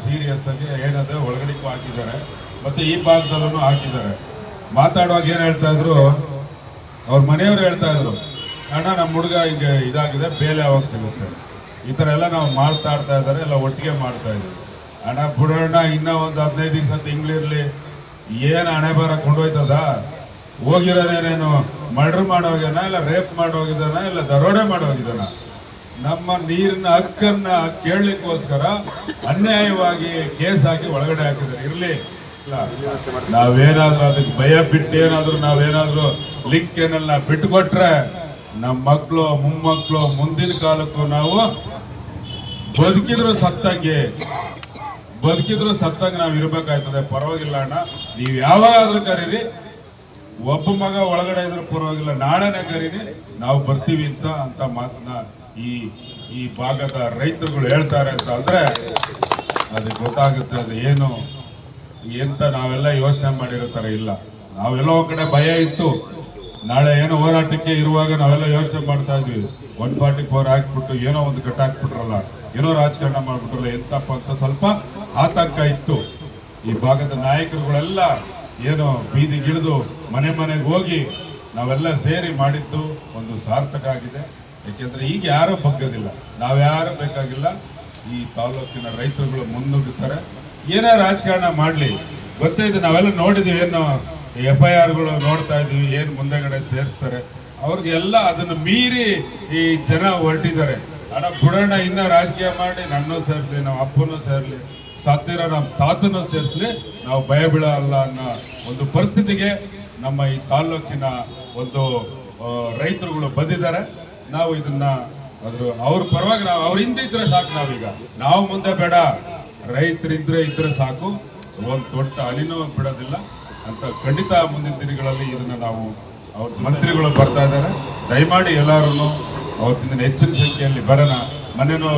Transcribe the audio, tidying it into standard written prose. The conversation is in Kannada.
ಸೀರಿಯಸ್ ಆಗಿ ಏನದೆ ಒಳಗಡೆಗೂ ಹಾಕಿದ್ದಾರೆ, ಮತ್ತೆ ಈ ಭಾಗದಲ್ಲೂ ಹಾಕಿದ್ದಾರೆ. ಮಾತಾಡುವಾಗ ಏನು ಹೇಳ್ತಾ ಇದ್ರು, ಅವ್ರ ಮನೆಯವರು ಹೇಳ್ತಾ ಇದ್ರು, ಅಣ್ಣ ನಮ್ಮ ಹುಡುಗ ಈಗ ಇದಾಗಿದೆ, ಬೇಲೆ ಯಾವಾಗ ಸಿಗುತ್ತೆ, ಈ ಥರ ಎಲ್ಲ ನಾವು ಮಾತಾಡ್ತಾ ಇದ್ದಾರೆ, ಎಲ್ಲ ಒಟ್ಟಿಗೆ ಮಾಡ್ತಾ ಇದ್ದೀವಿ. ಅಣ್ಣ ಬಿಡೋಣ, ಇನ್ನೂ ಒಂದು 15 ದಿವಸ ತಿಂಗಳಿರಲಿ, ಏನು ಹಣೆ ಬರ ಕೊಂಡೋಯ್ತದ, ಹೋಗಿರೋನೇನೇನು ಮರ್ಡರ್ ಮಾಡೋಗಿದಾನ, ಇಲ್ಲ ರೇಪ್ ಮಾಡೋಗಿದಾನ, ಇಲ್ಲ ದರೋಡೆ ಮಾಡೋಗಿದಾನ. ನಮ್ಮ ನೀರಿನ ಹಕ್ಕನ್ನ ಕೇಳಲಿಕ್ಕೋಸ್ಕರ ಅನ್ಯಾಯವಾಗಿ ಕೇಸ್ ಹಾಕಿ ಒಳಗಡೆ ಹಾಕಿದ್ದಾರೆ. ಇರಲಿ, ನಾವೇನಾದ್ರೂ ಅದಕ್ಕೆ ಭಯ ಬಿಟ್ಟು ನಾವೇನಾದ್ರೂ ಲಿಂಕ್ ಏನಲ್ಲ ಬಿಟ್ಟುಕೊಟ್ರೆ ನಮ್ಮ ಮಕ್ಕಳು ಮೊಮ್ಮಕ್ಕಳು ಮುಂದಿನ ಕಾಲಕ್ಕೂ ನಾವು ಬದುಕಿದ್ರು ಸತ್ತಂಗೆ ನಾವು ಇರ್ಬೇಕಾಯ್ತದೆ. ಪರವಾಗಿಲ್ಲ ಅಣ್ಣ, ನೀವು ಯಾವಾಗಾದ್ರೂ ಕರೀರಿ, ಒಬ್ಬ ಮಗ ಒಳಗಡೆ ಇದ್ರೂ ಪರವಾಗಿಲ್ಲ, ನಾಳೆನೇ ಕರೀರಿ, ನಾವು ಬರ್ತೀವಿ ಅಂತ ಮಾತನ್ನ ಈ ಭಾಗದ ರೈತರುಗಳು ಹೇಳ್ತಾರೆ ಅಂತ ಅಂದ್ರೆ ಅದಕ್ಕೆ ಗೊತ್ತಾಗುತ್ತೆ ಅದು ಏನು ಎಂತ ನಾವೆಲ್ಲ ಯೋಚನೆ ಮಾಡಿರೋ ತರ ಇಲ್ಲ. ನಾವೆಲ್ಲ ಒಂದ್ ಕಡೆ ಭಯ ಇತ್ತು, ನಾಳೆ ಏನೋ ಹೋರಾಟಕ್ಕೆ ಇರುವಾಗ ನಾವೆಲ್ಲ ಯೋಚನೆ ಮಾಡ್ತಾ ಇದ್ವಿ, 144 ಹಾಕ್ಬಿಟ್ಟು ಏನೋ ಒಂದು ಕಟ್ಟ ಹಾಕ್ಬಿಟ್ರಲ್ಲ, ಏನೋ ರಾಜಕಾರಣ ಮಾಡ್ಬಿಟ್ರಲ್ಲ ಎಂತಪ್ಪ ಅಂತ ಸ್ವಲ್ಪ ಆತಂಕ ಇತ್ತು. ಈ ಭಾಗದ ನಾಯಕರುಗಳೆಲ್ಲ ಏನೋ ಬೀದಿಗಿಳಿದು ಮನೆಗೆ ಹೋಗಿ ನಾವೆಲ್ಲ ಸೇರಿ ಮಾಡಿದ್ದು ಒಂದು ಸಾರ್ಥಕ ಆಗಿದೆ. ಯಾಕೆಂದ್ರೆ ಈಗ ಯಾರೂ ಬಗ್ಗದಿಲ್ಲ, ನಾವ್ಯಾರು ಬೇಕಾಗಿಲ್ಲ. ಈ ತಾಲೂಕಿನ ರೈತರುಗಳು ಮುನ್ನುಗ್ಗುತ್ತಾರೆ, ಏನೇ ರಾಜಕಾರಣ ಮಾಡಲಿ. ಗೊತ್ತೈತೆ, ನಾವೆಲ್ಲ ನೋಡಿದೀವಿ, ಏನು FIRಗಳು ನೋಡ್ತಾ ಇದೀವಿ, ಏನು ಮುಂದೆಗಡೆ ಸೇರಿಸ್ತಾರೆ ಅವ್ರಿಗೆಲ್ಲ. ಅದನ್ನು ಮೀರಿ ಈ ಜನ ಹೊರಟಿದ್ದಾರೆ. ಅಣ್ಣ ಬಿಡೋಣ, ಇನ್ನ ರಾಜಕೀಯ ಮಾಡಿ ನನ್ನೂ ಸೇರಿಸ್ಲಿ, ನಮ್ಮ ಅಪ್ಪನೂ ಸೇರ್ಲಿ, ಸತ್ತಿರ ನಮ್ಮ ತಾತನೂ ಸೇರಿಸ್ಲಿ, ನಾವು ಭಯ ಬೀಳಲ್ಲ ಅನ್ನೋ ಒಂದು ಪರಿಸ್ಥಿತಿಗೆ ನಮ್ಮ ಈ ತಾಲೂಕಿನ ಒಂದು ರೈತರುಗಳು ಬಂದಿದ್ದಾರೆ. ನಾವು ಇದನ್ನ ಅವ್ರ ಪರವಾಗಿ ನಾವು ಅವ್ರ ಹಿಂದೆ ಇದ್ರೆ ಸಾಕು, ನಾವೀಗ ನಾವು ಮುಂದೆ ಬೇಡ, ರೈತರಿದ್ರೆ ಸಾಕು, ಒಂದು ದೊಡ್ಡ ಅಲಿನೂ ಬಿಡೋದಿಲ್ಲ ಅಂತ ಖಂಡಿತ ಮುಂದಿನ ದಿನಗಳಲ್ಲಿ ಇದನ್ನ ನಾವು ಅವ್ರ ಮಂತ್ರಿಗಳು ಬರ್ತಾ ಇದ್ದಾರೆ. ದಯಮಾಡಿ ಎಲ್ಲರೂ ಅವತ್ತಿನ ಹೆಚ್ಚಿನ ಸಂಖ್ಯೆಯಲ್ಲಿ ಬರೋಣ. ಮನೇನು